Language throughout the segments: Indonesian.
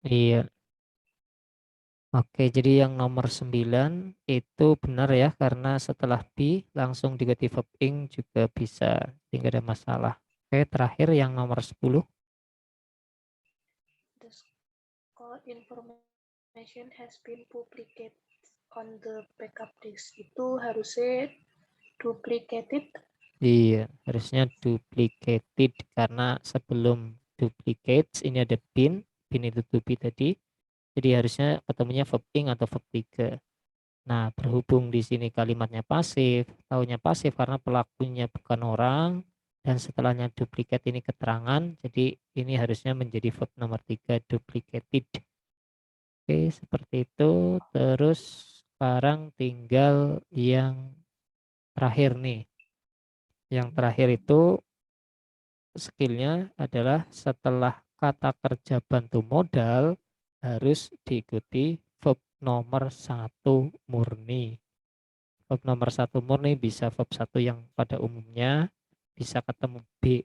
Iya. Oke, jadi yang nomor 9 itu benar ya, karena setelah be langsung diganti verb ing juga bisa, tidak ada masalah. Oke, terakhir yang nomor 10. The call information has been publicated on the backup disk. Itu harusnya duplicated. Iya, harusnya duplicated karena sebelum duplicates ini ada bin itu to be tadi. Jadi harusnya ketemunya verb ing atau verb 3. Nah, berhubung di sini kalimatnya pasif, taunya pasif karena pelakunya bukan orang dan setelahnya duplicate ini keterangan, jadi ini harusnya menjadi verb nomor 3 duplicated. Oke, seperti itu. Terus sekarang tinggal yang terakhir nih. Yang terakhir itu skillnya adalah setelah kata kerja bantu modal harus diikuti verb nomor 1 murni. Verb nomor 1 murni bisa verb 1 yang pada umumnya, bisa ketemu be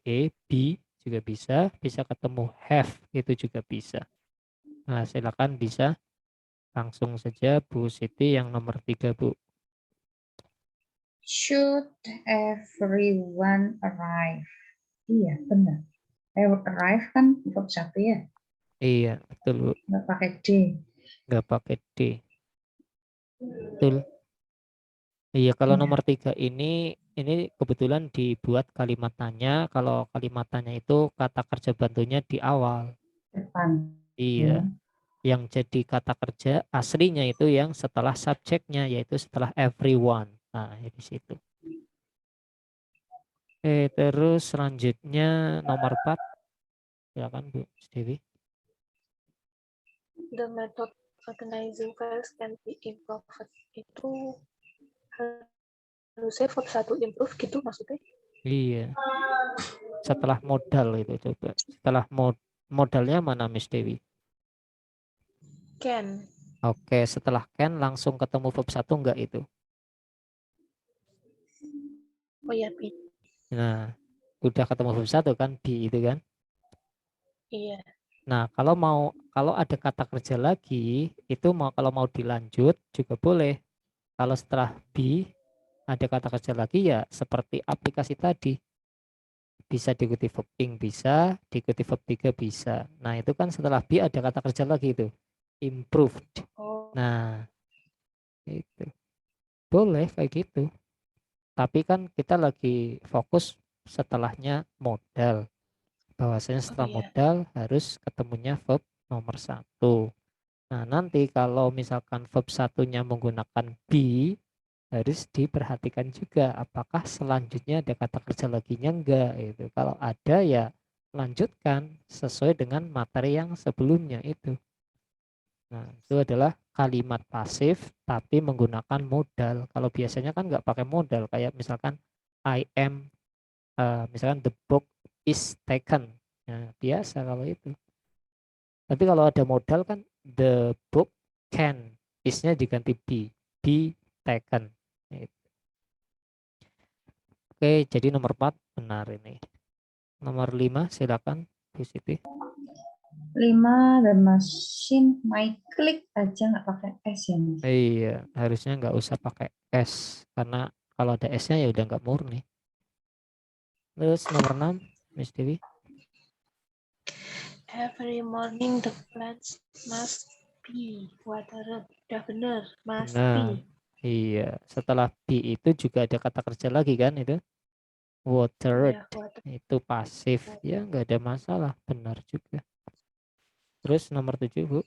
juga bisa ketemu have itu juga bisa. Nah, silakan bisa langsung saja Bu Siti yang nomor 3, Bu. Should everyone arrive? Iya, benar. Arrive kan verb 1 ya? Iya, betul, Bu. Nggak pakai D. Nggak pakai D. Betul. Iya, kalau Iya, nomor 3 ini kebetulan dibuat kalimat tanya. Kalau kalimat tanya itu kata kerja bantunya di awal. depan. Iya, Ya. yang jadi kata kerja aslinya itu yang setelah subjeknya, yaitu setelah everyone. Nah, di situ. Terus selanjutnya nomor 4. Silakan Bu Dewi. The method organizing files can be improved. Itu harusnya verb 1 improve gitu maksudnya. Iya, setelah modal itu coba. Setelah modalnya mana Miss Dewi? Can. Oke, setelah can langsung ketemu verb 1 enggak itu? Oh ya, be. Nah, udah ketemu verb 1 kan, be itu kan? Iya. Nah, kalau ada kata kerja lagi, itu kalau mau dilanjut juga boleh. Kalau setelah be ada kata kerja lagi ya seperti aplikasi tadi. Bisa diikuti verb ing bisa, diikuti verb 3 bisa. Nah, itu kan setelah be ada kata kerja lagi itu. Improved. Oh, Nah, itu. Boleh kayak gitu. Tapi kan kita lagi fokus setelahnya modal. Bahwasanya oh setelah iya. modal harus ketemunya verb nomor 1. Nah, nanti kalau misalkan verb satunya menggunakan be, harus diperhatikan juga apakah selanjutnya ada kata kerja laginya enggak itu. Kalau ada ya lanjutkan sesuai dengan materi yang sebelumnya itu. Nah, itu adalah kalimat pasif tapi menggunakan modal. Kalau biasanya kan nggak pakai modal, kayak misalkan I am, misalkan the book is taken. Nah, biasa kalau itu. Tapi kalau ada modal kan the book can, is-nya diganti be taken. Oke, jadi nomor 4 benar ini. Nomor 5 silakan Bu Siti. 5, the machine might click aja nggak pakai S ya, Mas? Iya, harusnya nggak usah pakai S karena kalau ada S-nya ya udah nggak murni. Terus nomor 6 Miss Dewi. Every morning the plants must be watered. Udah bener, must Benar. be. Iya, setelah be itu juga ada kata kerja lagi kan itu. Watered. Iya, watered. Itu pasif. Ya nggak ada masalah. Benar juga. Terus nomor 7 Bu.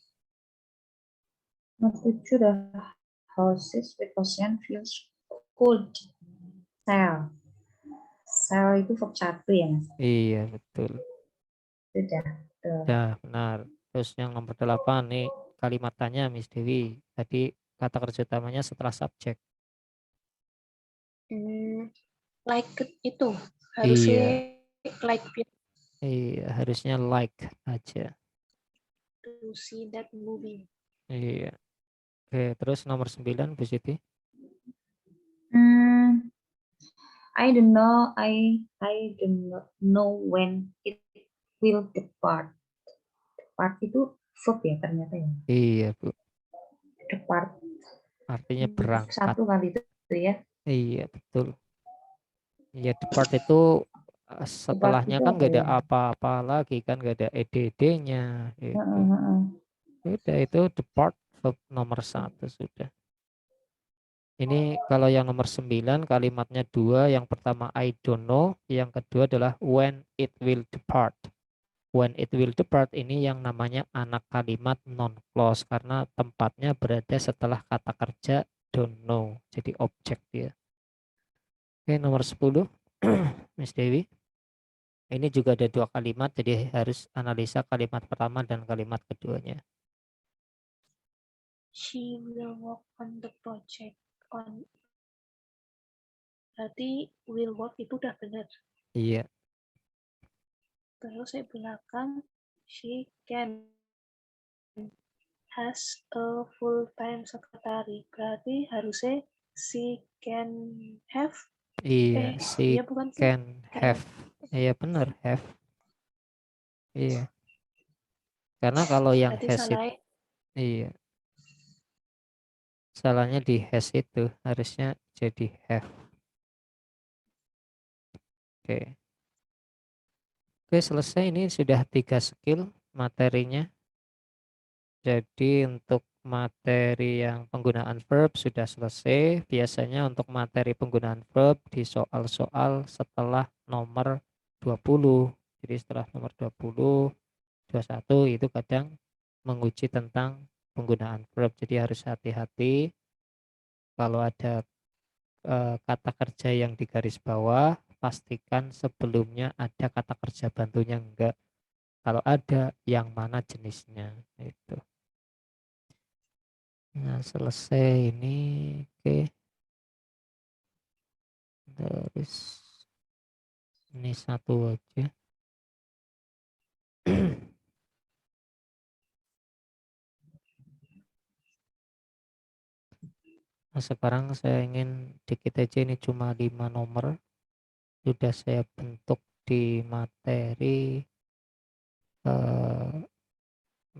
Nomor 7 the houses with ocean views cold. Sell. Sell itu verb 1 ya, Mas? Iya, betul. Sudah. Tuh. Ya, benar. Terus yang nomor 8 nih kalimat tanya Miss Dewi. Tadi kata kerja utamanya setelah subjek. Like itu harusnya Iya, like iya harusnya like aja. to see that movie. Iya. Oke, terus nomor 9 Bu Siti. Hmm, I don't know. I do not know when it will depart. Depart itu verb ya ternyata ya. Iya, Bu. Depart Artinya verb berangkat. 1 kali itu ya. Iya, betul. Iya, depart itu Depart setelahnya itu kan apa nggak ada ya? apa-apa lagi kan, nggak ada ed-nya itu. Heeh, heeh. Udah itu depart verb nomor 1 sudah. Ini kalau yang nomor 9 kalimatnya 2, yang pertama I don't know, yang kedua adalah when it will depart. When it will depart ini yang namanya anak kalimat non-clause karena tempatnya berada setelah kata kerja don't know. Jadi objek dia. Oke, nomor 10. Miss Dewi. Ini juga ada 2 kalimat, jadi harus analisa kalimat pertama dan kalimat keduanya. She will work on the project. Berarti will work itu udah benar. Iya, Terus saya belakang she can has a full-time secretary. Berarti harusnya she can have. iya, she Iya bukan sih? can Can. have. Iya benar, have. Iya, karena kalau yang Berarti has itu, salah. iya, salahnya di has itu harusnya jadi have. Oke. Oke, selesai. Ini sudah 3 skill materinya. Jadi untuk materi yang penggunaan verb sudah selesai. Biasanya untuk materi penggunaan verb di soal-soal setelah nomor 20. Jadi setelah nomor 20, 21 itu kadang menguji tentang penggunaan verb. Jadi harus hati-hati kalau ada kata kerja yang di garis bawah, pastikan sebelumnya ada kata kerja bantunya enggak. Kalau ada, yang mana jenisnya itu. Nah, selesai ini. Oke, terus ini satu aja. Nah, sekarang saya ingin dikit aja, ini cuma 5 nomor. Sudah saya bentuk di eh,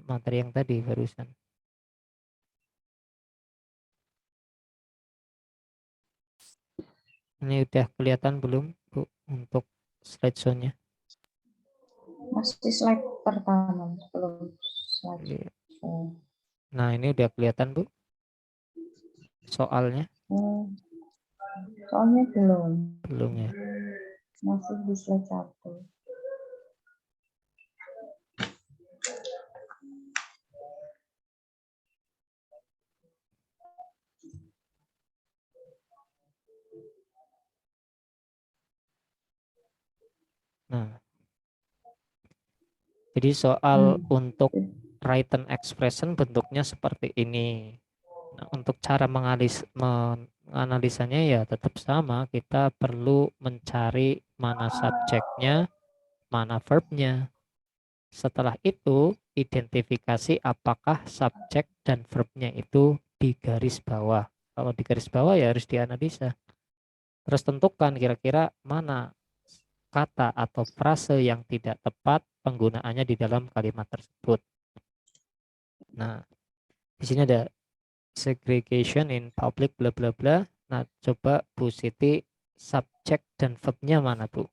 materi yang tadi barusan. Ini udah kelihatan belum, Bu, untuk slideshow-nya? Masih slide pertama, belum slide. Iya. Oh. Nah, ini udah kelihatan, Bu, soalnya? Soalnya belum. Belum ya? Masih di slide 1. Nah, jadi soal untuk written expression bentuknya seperti ini. Nah, untuk cara menganalisanya ya tetap sama. Kita perlu mencari mana subjeknya, mana verbnya. Setelah itu, identifikasi apakah subjek dan verbnya itu di garis bawah. Kalau di garis bawah ya harus dianalisa. Terus tentukan kira-kira mana kata atau frase yang tidak tepat penggunaannya di dalam kalimat tersebut. Nah, di sini ada segregation in public bla bla bla. Nah, coba Bu Siti subjek dan verbnya mana, Bu?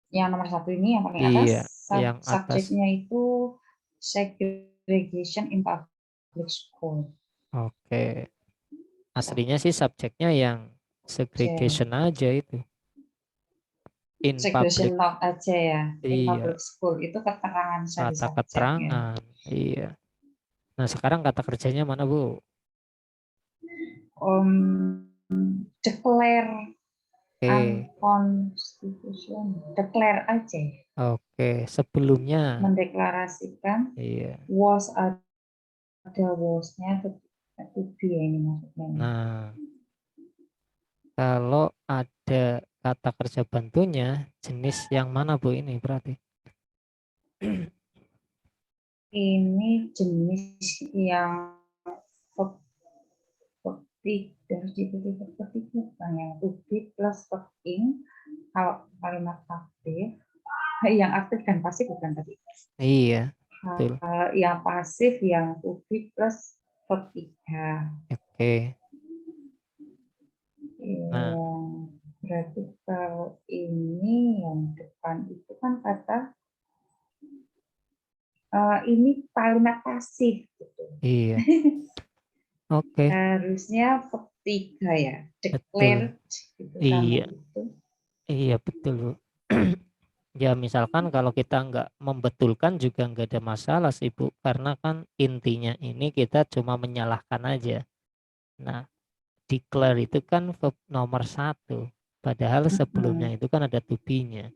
Yang nomor 1 ini yang paling atas, Iya, yang atas. subjeknya itu segregation in public school. Oke. Aslinya sih subjeknya yang segregation aja itu. In Segregation public. note aja ya. In Iya, public school itu keterangan dari kata subjeknya. keterangan. Iya. Nah, sekarang kata kerjanya mana, Bu? Declare Oke. unconstitutional. Declare aja. Oke, sebelumnya. Mendeklarasikan Iya. was ada was-nya to be ya ini maksudnya. Nah, kalau ada kata kerja bantunya, jenis yang mana, Bu, ini berarti? Ini jenis yang harus dipilih seperti bukan yang to be plus working. Kalau kalimat aktif, yang aktif dan pasif bukan tadi. Iya. betul. Yang pasif, yang to be plus verb 3. Oke. Nah, Berarti kalau ini yang depan itu kan kata ini kalimat pasif gitu. iya. Oke, Harusnya verb 3 ya, betul. declared gitu sama Iya, itu. iya betul, Bu. Ya, misalkan kalau kita nggak membetulkan juga nggak ada masalah sih, Bu. Karena kan intinya ini kita cuma menyalahkan aja. Nah, declare itu kan verb nomor 1. Padahal sebelumnya itu kan ada to be-nya.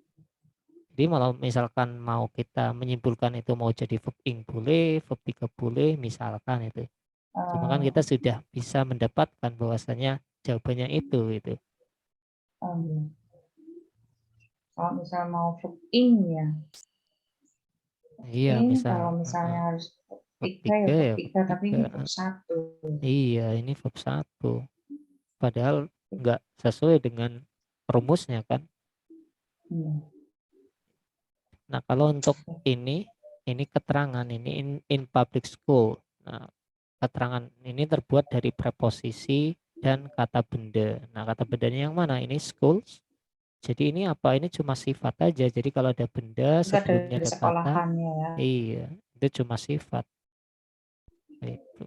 Jadi kalau misalkan mau kita menyimpulkan itu mau jadi verb ing boleh, verb 3 boleh, misalkan itu. Cuma kan kita sudah bisa mendapatkan bahwasanya jawabannya itu gitu. Iya. Kalau misalnya mau verb ing ya, Iya, kalau misal misalnya harus verb verb 3 ya 3 verb ya verb 3, tapi ini 3. verb 1. Iya, ini verb 1. Padahal nggak sesuai dengan rumusnya kan. Iya. Nah, kalau untuk ini keterangan ini in public school. Nah, keterangan ini terbuat dari preposisi dan kata benda. Nah, kata bendanya yang mana? Ini schools. Jadi ini apa? Ini cuma sifat aja. Jadi kalau ada benda Enggak sebelumnya dari ada kata, sekolahannya ya. iya, itu cuma sifat. Itu.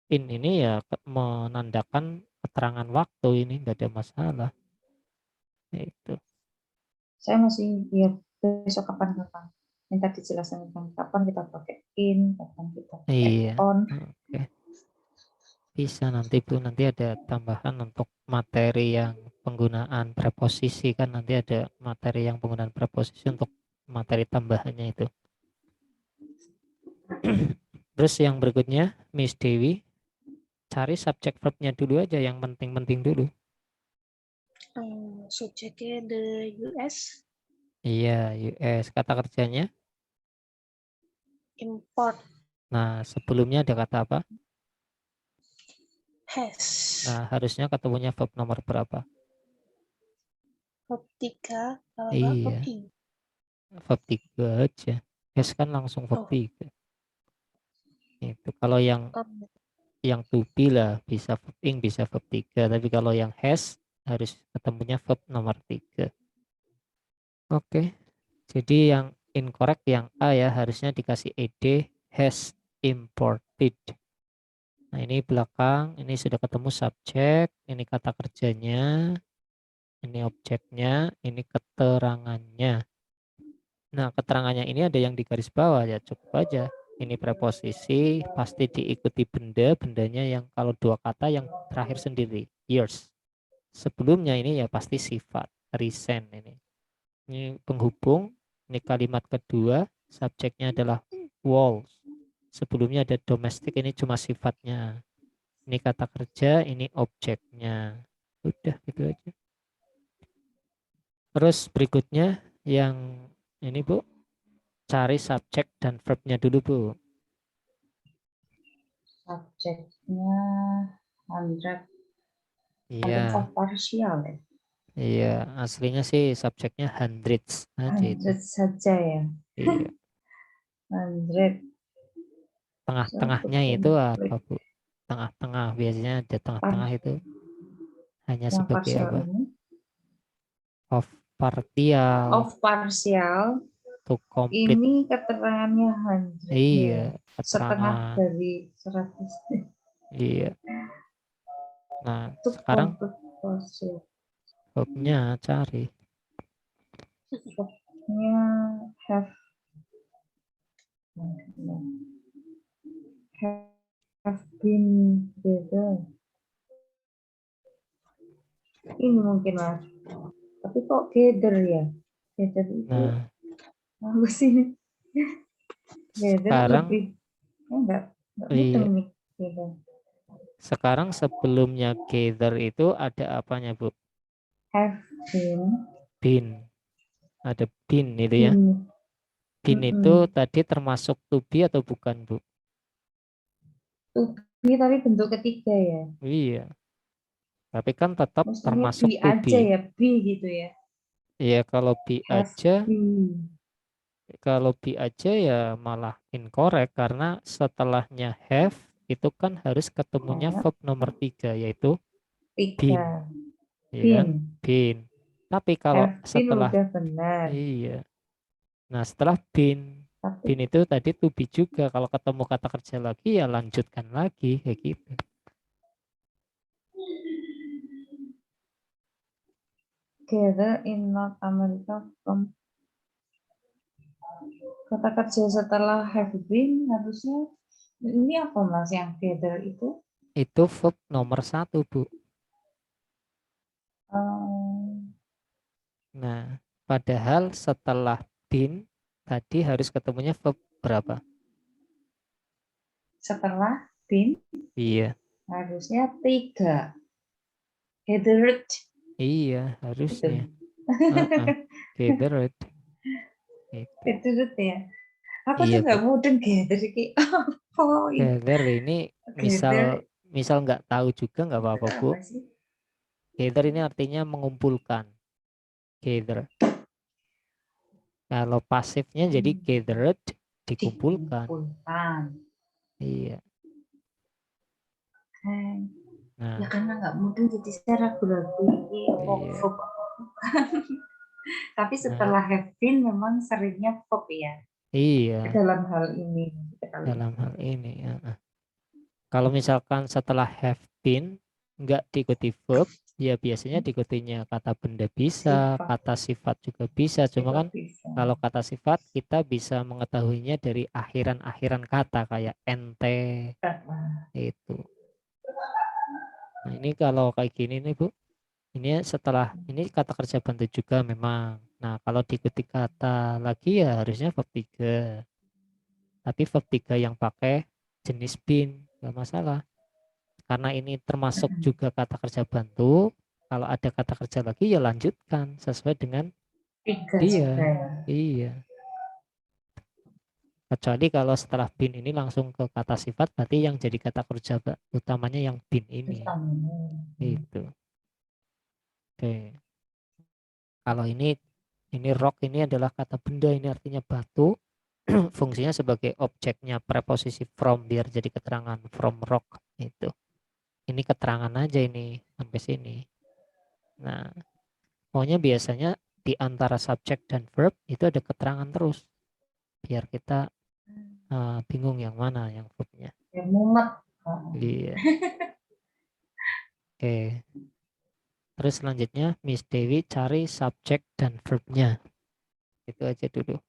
Ini ya menandakan keterangan waktu, ini nggak ada masalah. Itu. Saya masih ya besok kapan-kapan minta dijelaskan tentang kapan kita pakai in, kapan kita pakai Iya. on. Oke. Bisa nanti Bu, nanti ada tambahan untuk materi yang penggunaan preposisi kan, nanti ada materi yang penggunaan preposisi untuk materi tambahannya itu. Terus yang berikutnya, Miss Dewi, cari subjek verbnya dulu aja, yang penting-penting dulu. Subjeknya the US, Iya, US. Kata kerjanya. import, Nah, sebelumnya ada kata apa? has, Nah, harusnya ketemunya verb nomor berapa? verb 3, kalau enggak verb Iya, ing. verb 3 aja. Yes kan langsung verb Oh, 3. Itu kalau um, yang to be lah bisa verb ing, bisa verb 3. Tapi kalau yang has harus ketemunya verb nomor 3. Oke. Jadi yang incorrect yang A ya, harusnya dikasih ed, has imported. Nah, ini belakang, ini sudah ketemu subjek, ini kata kerjanya, ini objeknya, ini keterangannya. Nah, keterangannya ini ada yang di garis bawah ya, cukup aja. Ini preposisi, pasti diikuti benda, bendanya yang kalau dua kata yang terakhir sendiri, yours. Sebelumnya ini ya pasti sifat, recent ini. Ini penghubung, ini kalimat kedua, subjeknya adalah walls. Sebelumnya ada domestic, ini cuma sifatnya. Ini kata kerja, ini objeknya. Udah gitu aja. Terus berikutnya yang ini Bu, cari subjek dan verbnya dulu Bu. Subjeknya 100 Iya, of partial ya. iya. Aslinya sih subjeknya hundreds aja itu. 100 saja ya. Iya. 100. Tengah-tengahnya itu apa Bu? Tengah-tengah biasanya ada tengah-tengah itu hanya Yang sebagai partial apa? ini Of partial of partial to complete. ini keterangannya 100 Iya, ya. Setengah keterangan. dari 100 Iya. Nah, itu sekarang complete partial. verbnya cari. Nya have been together. Ini mungkin Mas. Tapi kok gather ya? Gather itu Nah, bagus ini. Gather sekarang lebih enggak mudeng iya, nih. Gather. sekarang sebelumnya gather itu ada apanya, Bu? Have been Been. Ada been itu ya. been. Been itu tadi termasuk to be atau bukan, Bu? To be tapi bentuk ketiga ya. Iya, tapi kan tetap Mestinya termasuk be to aja be. ya, be gitu ya. Iya, kalau be Have aja, been. Kalau be aja ya malah incorrect karena setelahnya have itu kan harus ketemunya Oh, verb nomor 3 yaitu 3. been, ya kan? Been. Been. Tapi kalau Have been setelah udah benar. iya. Nah, setelah Tapi been itu tadi to be juga. Kalau ketemu kata kerja lagi ya lanjutkan lagi kayak gitu. gather in North America from kata kerja setelah have been harusnya ini apa Mas yang gather itu? Itu verb nomor 1, Bu. Um, Nah, padahal setelah been tadi harus ketemunya verb berapa? setelah been Iya, harusnya 3. Gathered iya itu. harusnya. Heeh, gathered. Itu. Gathered ya. Aku tuh Iya, nggak Bu. mudeng gather kayak oh ini Gather ini misal gather misal nggak tahu juga nggak itu apa-apa, Bu. apa sih? Gather ini artinya mengumpulkan. Gather. Kalau pasifnya jadi Hmm, gathered, dikumpulkan. dikumpulkan. Iya. Ya Nah, karena nggak mudeng jadi saya ragu-ragu ini iya. verb. Tapi Nah, setelah have been memang seringnya verb ya iya dalam hal ini. Kalau dalam itu. hal ini. Kalau misalkan setelah have been nggak diikuti verb, ya biasanya diikutinya kata benda bisa, Sifat kata sifat juga bisa. Cuma juga kan bisa. kalau kata sifat kita bisa mengetahuinya dari akhiran-akhiran kata kayak ente itu. Nah, ini kalau kayak gini nih Bu, ini setelah ini kata kerja bantu juga memang. Nah, kalau diikuti kata lagi ya harusnya verb 3. Tapi verb 3 yang pakai jenis been nggak masalah. Karena ini termasuk juga kata kerja bantu, kalau ada kata kerja lagi ya lanjutkan sesuai dengan 3 juga dia. ya. Iya. Kecuali kalau setelah bin ini langsung ke kata sifat, berarti yang jadi kata kerja utamanya yang bin ini. Itu. Oke. Kalau ini rock ini adalah kata benda, ini artinya batu. Fungsinya sebagai objeknya preposisi from biar jadi keterangan from rock itu. Ini keterangan aja ini sampai sini. Nah, pokoknya biasanya di antara subjek dan verb itu ada keterangan terus biar kita bingung yang mana yang verbnya. Ya mumet. Iya. Oke. Terus selanjutnya Miss Dewi cari subjek dan verbnya. Itu aja dulu.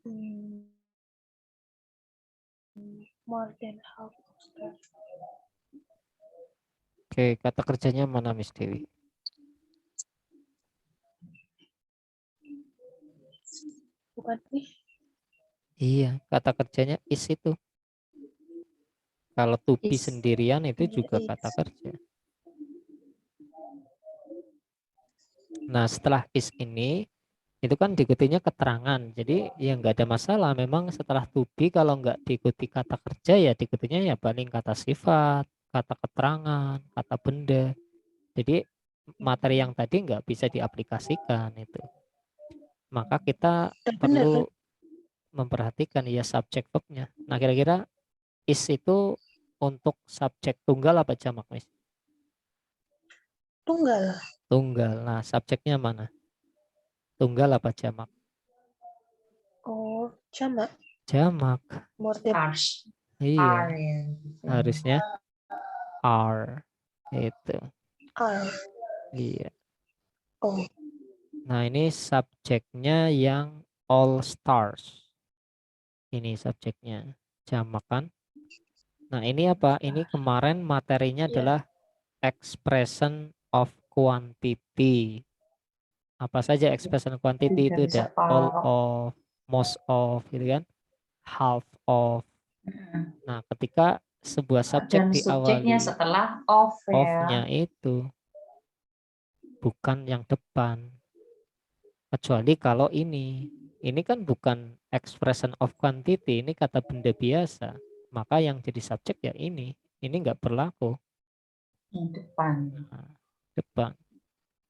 Hmm, more than half of staff. Oke, kata kerjanya mana Miss Dewi? Bukan nih. Iya, kata kerjanya is itu. Kalau to be Is. sendirian itu Iya, juga is. kata kerja. Nah, setelah is ini itu kan diikutinya keterangan. Jadi ya nggak ada masalah. Memang setelah to be kalau nggak diikuti kata kerja ya diikutinya ya paling kata sifat, kata keterangan, kata benda. Jadi materi yang tadi nggak bisa diaplikasikan itu. Maka kita Udah bener kan? perlu memperhatikan ya subjek verbnya. Nah, kira-kira is itu untuk subjek tunggal apa jamak, Miss? Tunggal. Tunggal. Nah, subjeknya mana? Tunggal apa jamak? Oh, jamak. Jamak. More than Harsh. Iya, Ya. harusnya are. Itu. are. Iya. Oh, Nah, ini subjeknya yang all stars. Ini subjeknya. Jamak kan? Nah, ini apa? Ini kemarin materinya iya. adalah expression of quantity. Apa saja expression quantity itu Dari ada all sekolah. of, most of, gitu kan? Half of. Nah, ketika sebuah subjek Dan subjeknya diawali setelah of of-nya ya. itu bukan yang depan. Kecuali kalau ini kan bukan expression of quantity, ini kata benda biasa. Maka yang jadi subjek ya ini nggak berlaku. Yang depan. Nah, depan.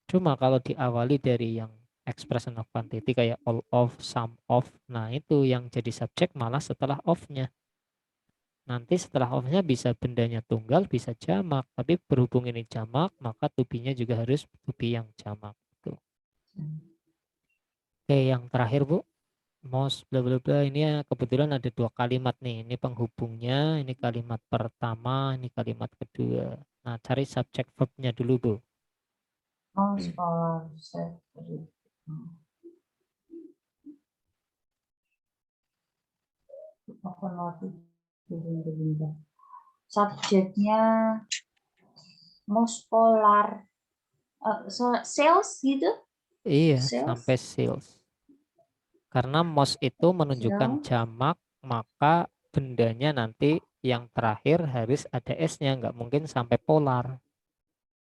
Cuma kalau diawali dari yang expression of quantity kayak all of, some of. Nah, itu yang jadi subjek malah setelah of-nya. Nanti setelah of-nya bisa bendanya tunggal, bisa jamak. Tapi berhubung ini jamak, maka to be-nya juga harus to be yang jamak. Tuh. Oke, yang terakhir Bu. Most bla bla bla, ini ya kebetulan ada 2 kalimat nih. Ini penghubungnya, ini kalimat pertama, ini kalimat kedua. Nah, cari subjek verb-nya dulu Bu. Most scholar said subjeknya most polar sales gitu. Iya, Sales. sampai sales. Karena most itu menunjukkan jamak, maka bendanya nanti yang terakhir harus ada S-nya, nggak mungkin sampai polar.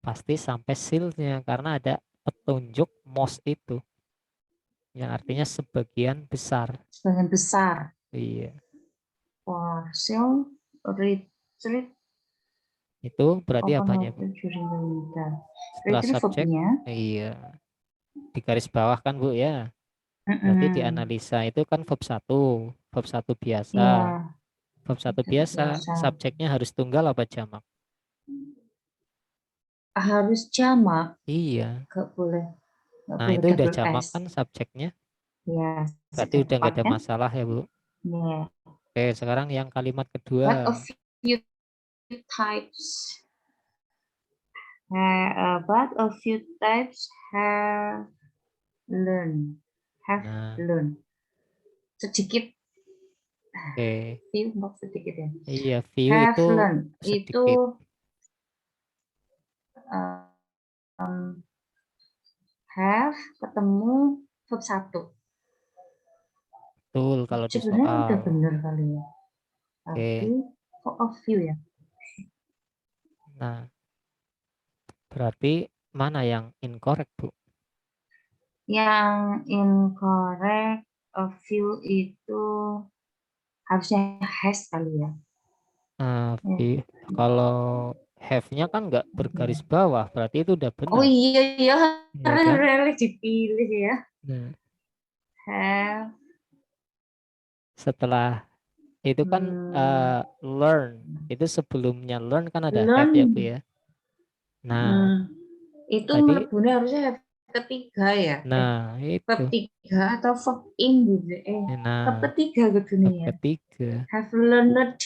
Pasti sampai seal-nya, karena ada petunjuk most itu. Yang artinya sebagian besar. Sebagian besar. Iya. Polar sale retreat Itu berarti apanya Bu? Setelah subjek, iya. Di garis bawah kan Bu ya. Berarti dianalisa itu kan verb 1. Verb 1 biasa. Iya. Verb 1 biasa, subjeknya harus tunggal apa jamak? Harus jamak. Iya. Nggak boleh. Nah, itu udah jamak kan subjeknya. Ya. Berarti udah nggak ada masalah ya Bu. Ya. Oke, sekarang yang kalimat kedua. But a few types have learned. Sedikit. Oke. Few sedikit ya. Iya, few have itu learned. sedikit. Itu have ketemu verb 1. Betul kalau di Sebenarnya soal. udah benar kali ya. Tapi kok a few ya? Nah, berarti mana yang incorrect Bu? Yang incorrect a few itu harusnya has kali ya. Kalau have-nya kan nggak bergaris bawah, berarti itu udah benar. Oh iya, ya kan? relih dipilih ya. Nah, Have. setelah itu kan learn, itu sebelumnya learn kan ada learn. have ya Bu ya. Nah, itu tadi, meleburnya harusnya have ketiga ya. nah itu. Verb 3 atau verb in gitu. Nah, verb ketiga ke dunia. Ketiga. Have learned.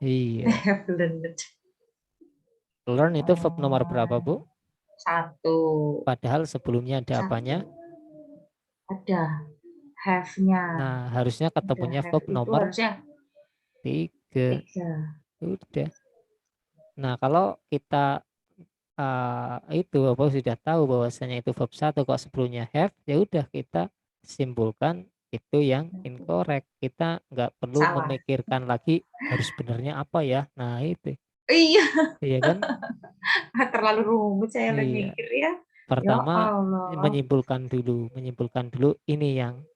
Iya. Have learned. Learn itu verb nomor berapa Bu? 1. Padahal sebelumnya ada 1. apanya? Ada have-nya. Nah, harusnya ketemunya verb nomor 3. Udah. Nah, kalau kita itu apa sudah tahu bahwasanya itu verb 1 kok sebelumnya have, ya udah kita simpulkan itu yang incorrect. Kita nggak perlu memikirkan lagi harus benernya apa ya. Nah, itu. Iya. Iya kan? Terlalu rumit saya mikir ya. Pertama menyimpulkan dulu ini yang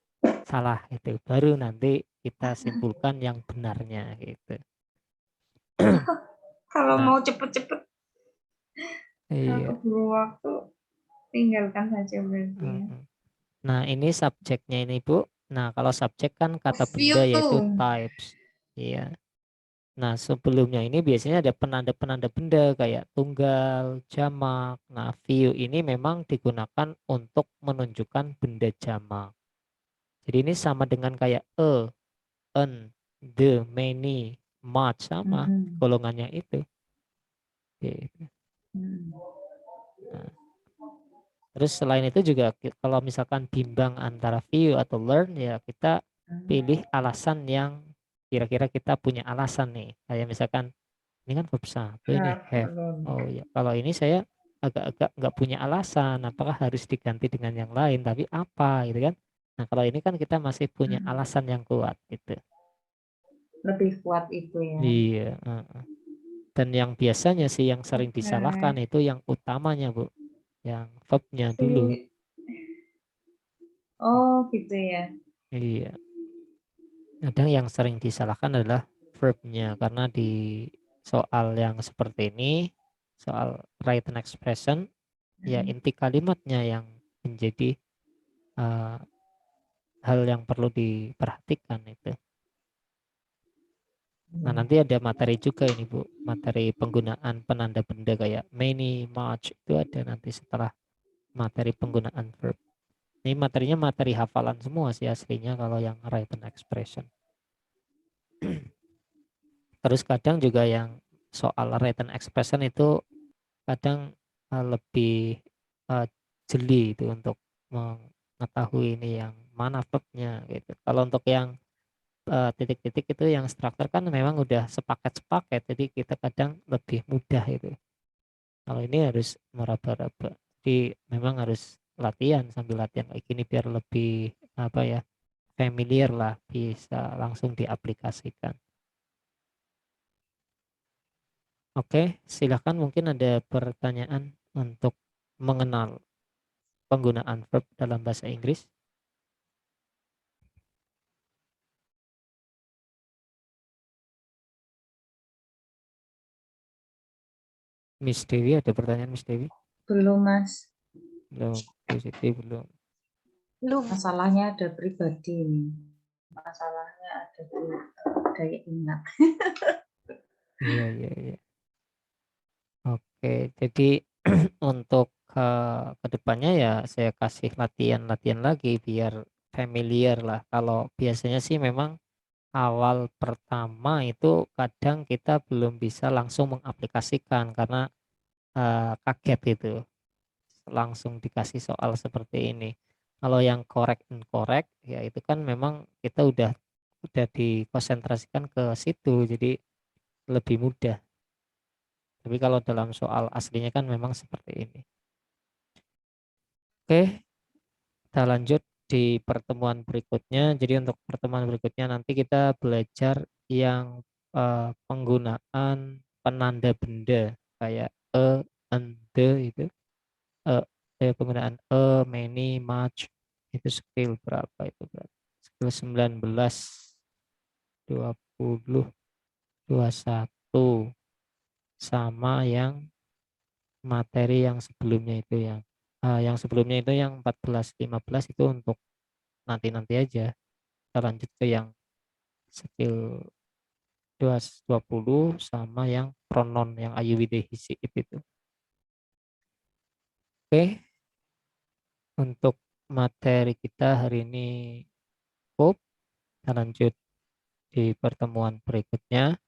salah itu, baru nanti kita simpulkan yang benarnya gitu. Kalau mau cepet-cepet iya. keburu waktu, tinggalkan saja berarti. Nah, ini subjeknya ini Bu. Nah, kalau subjek kan kata benda yaitu types. Iya. Nah, sebelumnya ini biasanya ada penanda-penanda benda kayak tunggal, jamak. Nah, few ini memang digunakan untuk menunjukkan benda jamak. Jadi ini sama dengan kayak an, the, many, much, sama golongannya itu. Gitu. Nah, terus selain itu juga kalau misalkan bimbang antara view atau learn, ya kita pilih alasan yang kira-kira kita punya alasan nih. Kayak misalkan ini kan verb 1 ini have. Oh ya, kalau ini saya agak-agak nggak punya alasan. Apakah harus diganti dengan yang lain? Tapi apa gitu kan? Nah, kalau ini kan kita masih punya alasan yang kuat gitu. Lebih kuat itu ya. Iya. Dan yang biasanya sih yang sering disalahkan itu yang utamanya Bu, yang verb-nya dulu. Oh gitu ya. Iya. Kadang yang sering disalahkan adalah verb-nya, karena di soal yang seperti ini, soal written expression, ya inti kalimatnya yang menjadi eh, hal yang perlu diperhatikan itu. Nah, nanti ada materi juga ini Bu, materi penggunaan penanda benda kayak many, much, itu ada nanti setelah materi penggunaan verb. Ini materinya materi hafalan semua sih aslinya kalau yang written expression. Terus kadang juga yang soal written expression itu kadang lebih jeli itu untuk mengetahui ini yang mana verbnya gitu. Kalau untuk yang titik-titik itu yang struktur kan memang udah sepaket-sepaket, jadi kita kadang lebih mudah itu. Kalau ini harus meraba-raba, jadi memang harus latihan sambil latihan kayak gini biar lebih apa ya, familiar lah, bisa langsung diaplikasikan. Oke, silakan mungkin ada pertanyaan untuk mengenal penggunaan verb dalam bahasa Inggris. Miss Dewi, ada pertanyaan Miss Dewi? Belum, Mas. Belum, Bu Siti belum. Belum. Masalahnya ada pribadi ini. Masalahnya ada di daya ingat. Iya, iya, iya. Oke, jadi untuk kedepannya ya saya kasih latihan-latihan lagi biar familiar lah. Kalau biasanya sih memang awal pertama itu kadang kita belum bisa langsung mengaplikasikan karena kaget itu langsung dikasih soal seperti ini. Kalau yang correct and correct ya itu kan memang kita udah dikonsentrasikan ke situ jadi lebih mudah. Tapi kalau dalam soal aslinya kan memang seperti ini. Oke, kita lanjut di pertemuan berikutnya. Jadi untuk pertemuan berikutnya nanti kita belajar yang penggunaan penanda benda kayak and, the itu. Penggunaan many, much itu skill berapa itu berarti? Skill 19, 20, 21 sama yang materi yang sebelumnya itu yang sebelumnya itu yang 14, 15 itu untuk nanti-nanti aja. Kita lanjut ke yang skill 20 sama yang pronoun yang are you with the he, she, it itu. Oke, untuk materi kita hari ini cukup. Kita lanjut di pertemuan berikutnya.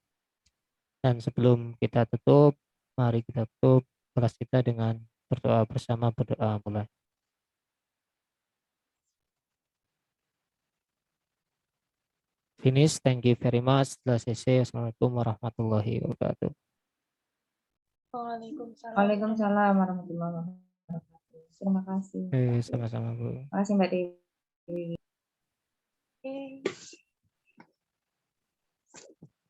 Dan sebelum kita tutup, mari kita tutup kelas kita dengan berdoa bersama. Berdoa mulai. Finish, thank you very much. Telah selesai. Assalamualaikum warahmatullahi wabarakatuh. Waalaikumsalam. Waalaikumsalam warahmatullahi wabarakatuh. Terima kasih. Sama-sama Bu. Terima kasih Mbak Dewi. Oke.